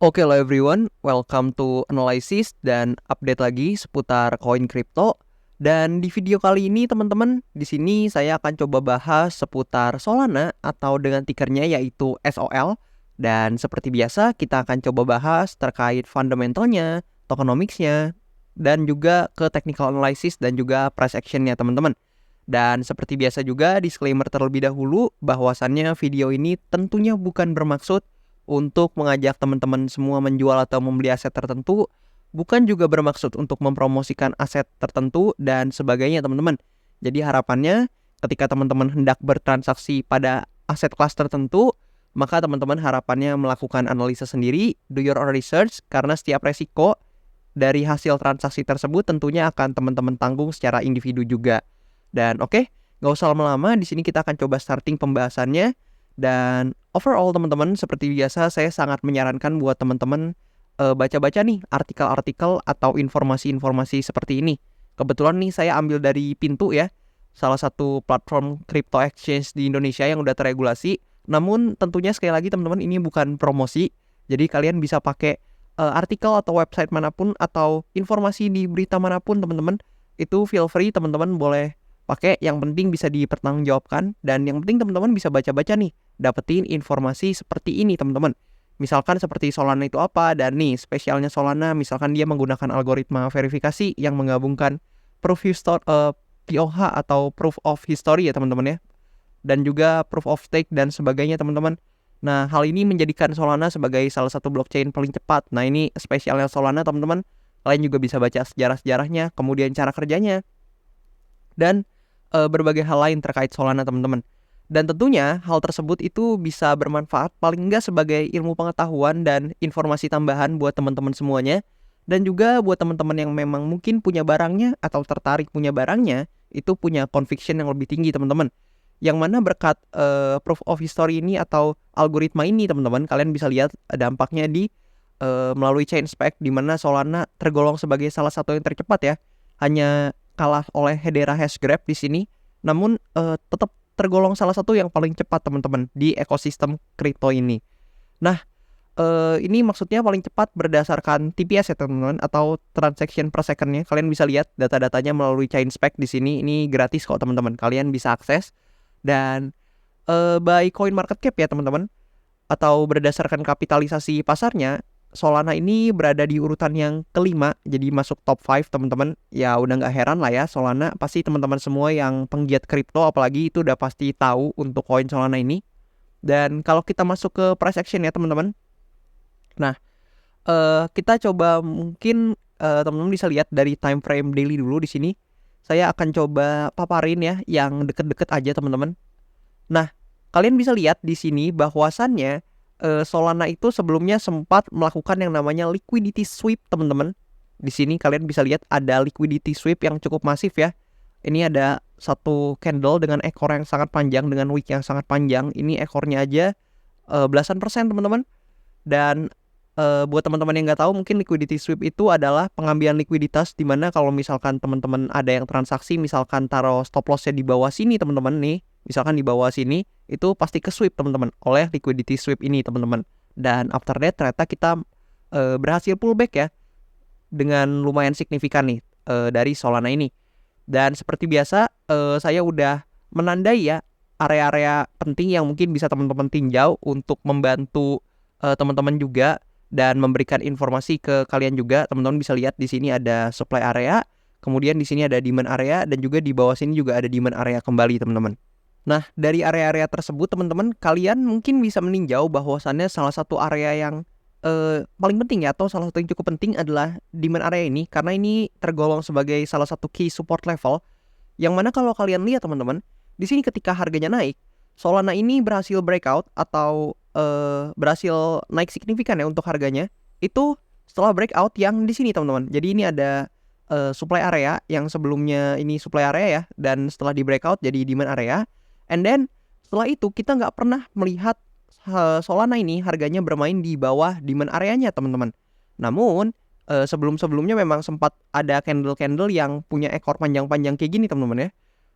Oke lo everyone, welcome to Analysis dan update lagi seputar koin kripto. Dan di video kali ini teman-teman, di sini saya akan coba bahas seputar Solana atau dengan tickernya yaitu SOL. Dan seperti biasa kita akan coba bahas terkait fundamentalnya, tokenomicsnya, dan juga ke technical analysis dan juga price actionnya teman-teman. Dan seperti biasa juga disclaimer terlebih dahulu bahwasannya video ini tentunya bukan bermaksud untuk mengajak teman-teman semua menjual atau membeli aset tertentu, bukan juga bermaksud untuk mempromosikan aset tertentu dan sebagainya teman-teman. Jadi harapannya ketika teman-teman hendak bertransaksi pada aset kelas tertentu, maka teman-teman harapannya melakukan analisa sendiri, do your own research, karena setiap resiko dari hasil transaksi tersebut tentunya akan teman-teman tanggung secara individu juga. Dan oke, nggak usah lama-lama, di sini kita akan coba starting pembahasannya. Dan overall teman-teman, seperti biasa saya sangat menyarankan buat teman-teman baca-baca nih artikel-artikel atau informasi-informasi seperti ini. Kebetulan nih saya ambil dari Pintu ya, salah satu platform crypto exchange di Indonesia yang udah terregulasi. Namun tentunya sekali lagi teman-teman, ini bukan promosi. Jadi kalian bisa pakai artikel atau website manapun atau informasi di berita manapun teman-teman. Itu feel free teman-teman boleh pakai, yang penting bisa dipertanggungjawabkan dan yang penting teman-teman bisa baca-baca nih, dapetin informasi seperti ini teman-teman. Misalkan seperti Solana itu apa, dan nih spesialnya Solana misalkan dia menggunakan algoritma verifikasi yang menggabungkan POH atau proof of history ya teman-teman ya, dan juga proof of stake dan sebagainya teman-teman. Nah, hal ini menjadikan Solana sebagai salah satu blockchain paling cepat. Nah, ini spesialnya Solana teman-teman. Kalian juga bisa baca sejarah-sejarahnya, kemudian cara kerjanya, dan berbagai hal lain terkait Solana teman-teman. Dan tentunya hal tersebut itu bisa bermanfaat paling enggak sebagai ilmu pengetahuan dan informasi tambahan buat teman-teman semuanya. Dan juga buat teman-teman yang memang mungkin punya barangnya atau tertarik punya barangnya, itu punya conviction yang lebih tinggi teman-teman. Yang mana berkat proof of history ini atau algoritma ini teman-teman, kalian bisa lihat dampaknya di melalui chain spec, di mana Solana tergolong sebagai salah satu yang tercepat ya. Hanya kalah oleh Hedera Hashgraph di sini, namun tetap tergolong salah satu yang paling cepat teman-teman di ekosistem kripto ini. Nah, ini maksudnya paling cepat berdasarkan TPS ya teman-teman, atau transaction per second-nya. Kalian bisa lihat data-datanya melalui chain spec di sini. Ini gratis kok teman-teman, kalian bisa akses. Dan by coin market cap ya teman-teman, atau berdasarkan kapitalisasi pasarnya, Solana ini berada di urutan yang kelima, jadi masuk top 5 teman-teman. Ya udah nggak heran lah ya, Solana pasti teman-teman semua yang penggiat kripto apalagi itu udah pasti tahu untuk koin Solana ini. Dan kalau kita masuk ke price action ya teman-teman. Nah, kita coba mungkin teman-teman bisa lihat dari time frame daily dulu di sini. Saya akan coba paparin ya yang deket-deket aja teman-teman. Nah, kalian bisa lihat di sini bahwasannya Solana itu sebelumnya sempat melakukan yang namanya liquidity sweep teman-teman. Di sini kalian bisa lihat ada liquidity sweep yang cukup masif ya. Ini ada satu candle dengan ekor yang sangat panjang, dengan wick yang sangat panjang. Ini ekornya aja belasan persen teman-teman. Dan buat teman-teman yang nggak tahu, mungkin liquidity sweep itu adalah pengambilan likuiditas, dimana kalau misalkan teman-teman ada yang transaksi, misalkan taruh stop lossnya di bawah sini teman-teman nih, misalkan di bawah sini, itu pasti ke sweep teman-teman oleh liquidity sweep ini teman-teman. Dan after that ternyata kita berhasil pullback ya dengan lumayan signifikan nih dari Solana ini. Dan seperti biasa saya udah menandai ya area-area penting yang mungkin bisa teman-teman tinjau untuk membantu teman-teman juga dan memberikan informasi ke kalian juga. Teman-teman bisa lihat di sini ada supply area, kemudian di sini ada demand area, dan juga di bawah sini juga ada demand area kembali teman-teman. Nah, dari area-area tersebut teman-teman, kalian mungkin bisa meninjau bahwasannya salah satu area yang paling penting ya, atau salah satu yang cukup penting adalah demand area ini, karena ini tergolong sebagai salah satu key support level, yang mana kalau kalian lihat teman-teman, di sini ketika harganya naik, Solana ini berhasil breakout atau berhasil naik signifikan ya untuk harganya. Itu setelah breakout yang di sini teman-teman. Jadi ini ada supply area yang sebelumnya ini supply area ya, dan setelah di breakout jadi demand area. And then setelah itu kita nggak pernah melihat Solana ini harganya bermain di bawah demand areanya teman-teman. Namun sebelum-sebelumnya memang sempat ada candle-candle yang punya ekor panjang-panjang kayak gini teman-teman ya.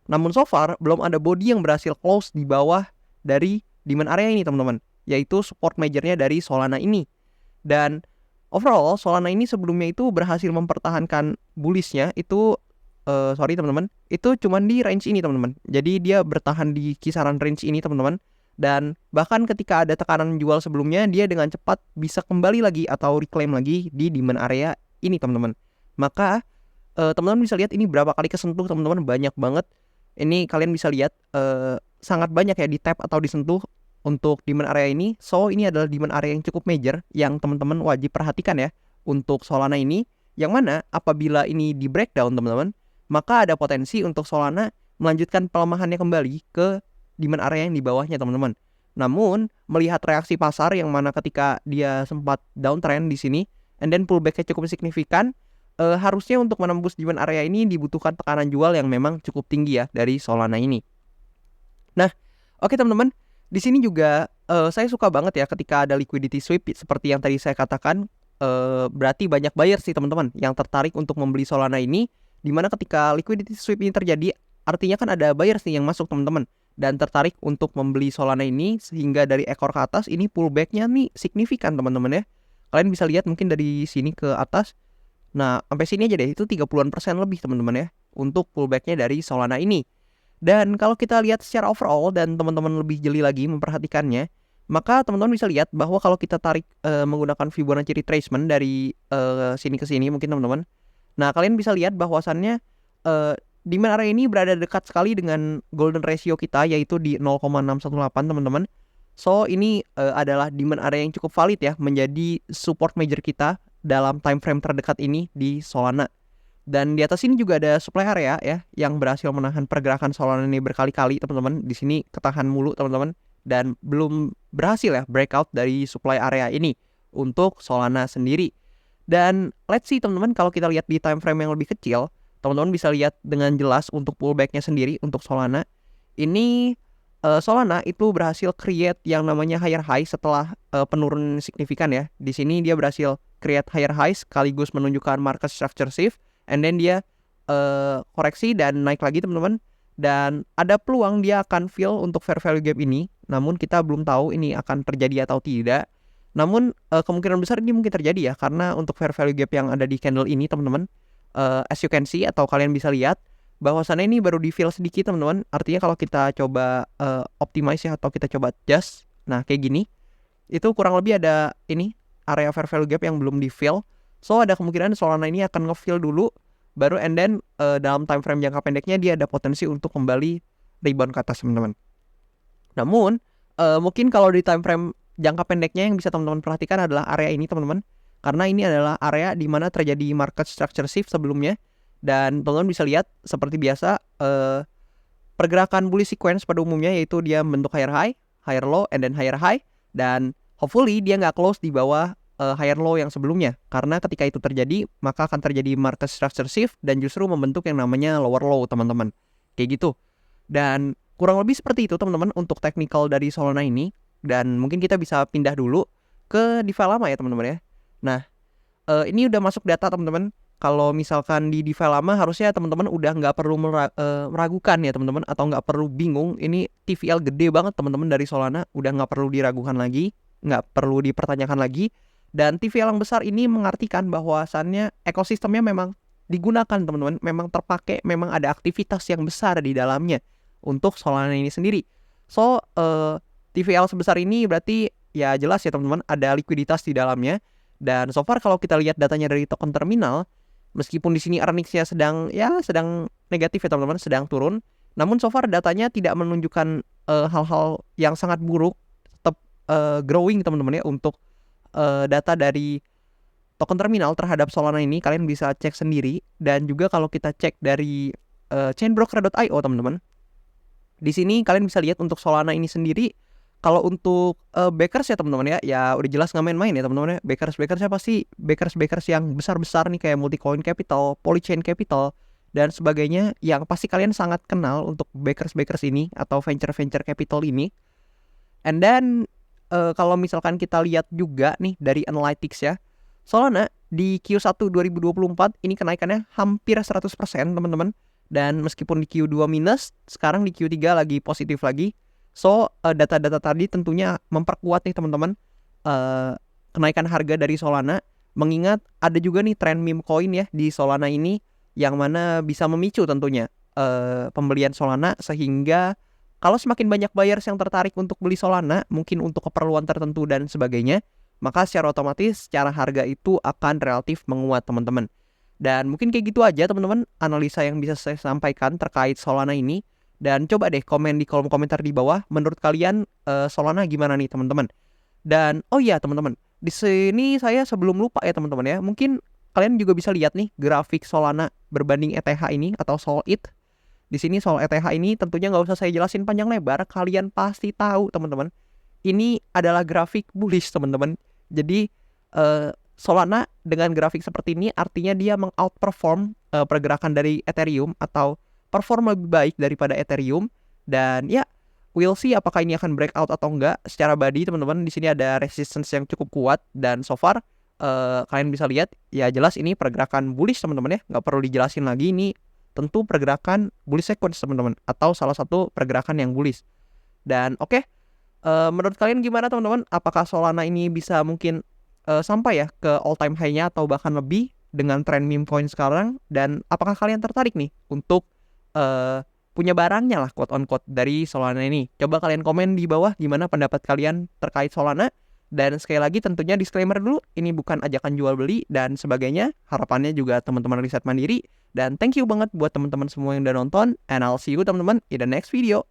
Namun so far belum ada body yang berhasil close di bawah dari demand area ini teman-teman, yaitu support majornya dari Solana ini. Dan overall Solana ini sebelumnya itu berhasil mempertahankan bullish-nya itu sorry teman-teman, itu cuman di range ini teman-teman. Jadi dia bertahan di kisaran range ini teman-teman. Dan bahkan ketika ada tekanan jual sebelumnya, dia dengan cepat bisa kembali lagi atau reclaim lagi di demand area ini teman-teman. Maka teman-teman bisa lihat ini berapa kali kesentuh teman-teman, banyak banget. Ini kalian bisa lihat sangat banyak ya di tap atau disentuh untuk demand area ini. So ini adalah demand area yang cukup major yang teman-teman wajib perhatikan ya untuk Solana ini. Yang mana apabila ini di breakdown teman-teman, maka ada potensi untuk Solana melanjutkan pelemahannya kembali ke demand area yang di bawahnya teman-teman. Namun melihat reaksi pasar yang mana ketika dia sempat downtrend di sini and then pullbacknya cukup signifikan, harusnya untuk menembus demand area ini dibutuhkan tekanan jual yang memang cukup tinggi ya dari Solana ini. Nah, oke teman-teman, di sini juga saya suka banget ya ketika ada liquidity sweep seperti yang tadi saya katakan. Berarti banyak buyer sih teman-teman yang tertarik untuk membeli Solana ini. Dimana ketika liquidity sweep ini terjadi, artinya kan ada buyers nih yang masuk teman-teman dan tertarik untuk membeli Solana ini, sehingga dari ekor ke atas ini pullbacknya nih signifikan teman-teman ya. Kalian bisa lihat mungkin dari sini ke atas. Nah sampai sini aja deh, itu 30% lebih teman-teman ya untuk pullbacknya dari Solana ini. Dan kalau kita lihat secara overall dan teman-teman lebih jeli lagi memperhatikannya, maka teman-teman bisa lihat bahwa kalau kita tarik menggunakan Fibonacci retracement dari sini ke sini mungkin teman-teman. Nah, kalian bisa lihat bahwasannya demand area ini berada dekat sekali dengan golden ratio kita, yaitu di 0,618 teman-teman. So, ini adalah demand area yang cukup valid ya, menjadi support major kita dalam time frame terdekat ini di Solana. Dan di atas ini juga ada supply area ya, yang berhasil menahan pergerakan Solana ini berkali-kali teman-teman. Di sini ketahan mulu teman-teman, dan belum berhasil ya breakout dari supply area ini untuk Solana sendiri. Dan let's see teman-teman, kalau kita lihat di time frame yang lebih kecil, teman-teman bisa lihat dengan jelas untuk pullbacknya sendiri untuk Solana. Ini Solana itu berhasil create yang namanya higher high setelah penurunan signifikan ya. Di sini dia berhasil create higher high sekaligus menunjukkan market structure shift, and then dia koreksi dan naik lagi teman-teman. Dan ada peluang dia akan fill untuk fair value gap ini, namun kita belum tahu ini akan terjadi atau tidak. Namun kemungkinan besar ini mungkin terjadi ya, karena untuk fair value gap yang ada di candle ini teman-teman, as you can see atau kalian bisa lihat bahwasannya ini baru di fill sedikit teman-teman. Artinya kalau kita coba optimize ya, atau kita coba adjust, nah kayak gini, itu kurang lebih ada ini area fair value gap yang belum di fill. So ada kemungkinan Solana ini akan nge-fill dulu, baru and then dalam time frame jangka pendeknya dia ada potensi untuk kembali rebound ke atas teman-teman. Namun mungkin kalau di time frame jangka pendeknya yang bisa teman-teman perhatikan adalah area ini teman-teman, karena ini adalah area di mana terjadi market structure shift sebelumnya. Dan teman-teman bisa lihat seperti biasa pergerakan bullish sequence pada umumnya, yaitu dia membentuk higher high, higher low, and then higher high. Dan hopefully dia nggak close di bawah higher low yang sebelumnya, karena ketika itu terjadi maka akan terjadi market structure shift dan justru membentuk yang namanya lower low teman-teman, kayak gitu. Dan kurang lebih seperti itu teman-teman untuk technical dari Solana ini. Dan mungkin kita bisa pindah dulu ke DeFi lama ya teman-teman ya. Nah ini udah masuk data teman-teman. Kalau misalkan di DeFi lama harusnya teman-teman udah nggak perlu meragukan ya teman-teman, atau nggak perlu bingung. Ini TVL gede banget teman-teman dari Solana, udah nggak perlu diragukan lagi, nggak perlu dipertanyakan lagi. Dan TVL yang besar ini mengartikan bahwasannya ekosistemnya memang digunakan teman-teman, memang terpakai, memang ada aktivitas yang besar di dalamnya untuk Solana ini sendiri. So TVL sebesar ini berarti ya jelas ya teman-teman ada likuiditas di dalamnya. Dan so far kalau kita lihat datanya dari token terminal, meskipun di sini earnings-nya sedang negatif ya teman-teman, sedang turun, namun so far datanya tidak menunjukkan hal-hal yang sangat buruk, tetap growing teman-teman ya untuk data dari token terminal terhadap Solana ini. Kalian bisa cek sendiri. Dan juga kalau kita cek dari chainbroker.io teman-teman, di sini kalian bisa lihat untuk Solana ini sendiri. Kalau untuk backers ya teman-teman ya udah jelas nggak main-main ya teman-teman ya. Backersnya pasti backers yang besar-besar nih, kayak Multicoin Capital, Polychain Capital, dan sebagainya, yang pasti kalian sangat kenal untuk backers ini atau venture capital ini. And then kalau misalkan kita lihat juga nih dari analytics ya, Solana di Q1 2024 ini kenaikannya hampir 100% teman-teman. Dan meskipun di Q2 minus, sekarang di Q3 lagi positif lagi. So data-data tadi tentunya memperkuat nih teman-teman kenaikan harga dari Solana, mengingat ada juga nih tren meme coin ya di Solana ini yang mana bisa memicu tentunya pembelian Solana, sehingga kalau semakin banyak buyers yang tertarik untuk beli Solana, mungkin untuk keperluan tertentu dan sebagainya, maka secara otomatis secara harga itu akan relatif menguat teman-teman. Dan mungkin kayak gitu aja teman-teman analisa yang bisa saya sampaikan terkait Solana ini. Dan coba deh komen di kolom komentar di bawah, menurut kalian Solana gimana nih teman-teman. Dan oh iya teman-teman, di sini saya sebelum lupa ya teman-teman ya, mungkin kalian juga bisa lihat nih grafik Solana berbanding ETH ini atau SolETH. Di sini soal ETH ini tentunya nggak usah saya jelasin panjang lebar, kalian pasti tahu teman-teman. Ini adalah grafik bullish teman-teman. Jadi Solana dengan grafik seperti ini artinya dia mengoutperform pergerakan dari Ethereum atau perform lebih baik daripada Ethereum. Dan ya, we'll see apakah ini akan breakout atau enggak. Secara body teman-teman, di sini ada resistance yang cukup kuat dan so far kalian bisa lihat ya jelas ini pergerakan bullish teman-teman ya, nggak perlu dijelasin lagi, ini tentu pergerakan bullish sequence teman-teman, atau salah satu pergerakan yang bullish. Dan oke, menurut kalian gimana teman-teman? Apakah Solana ini bisa mungkin sampai ya ke all time high-nya atau bahkan lebih dengan tren meme coin sekarang? Dan apakah kalian tertarik nih untuk punya barangnya lah quote on quote dari Solana ini? Coba kalian komen di bawah gimana pendapat kalian terkait Solana. Dan sekali lagi tentunya disclaimer dulu, ini bukan ajakan jual beli dan sebagainya. Harapannya juga teman-teman riset mandiri. Dan thank you banget buat teman-teman semua yang udah nonton. And I'll see you teman-teman in the next video.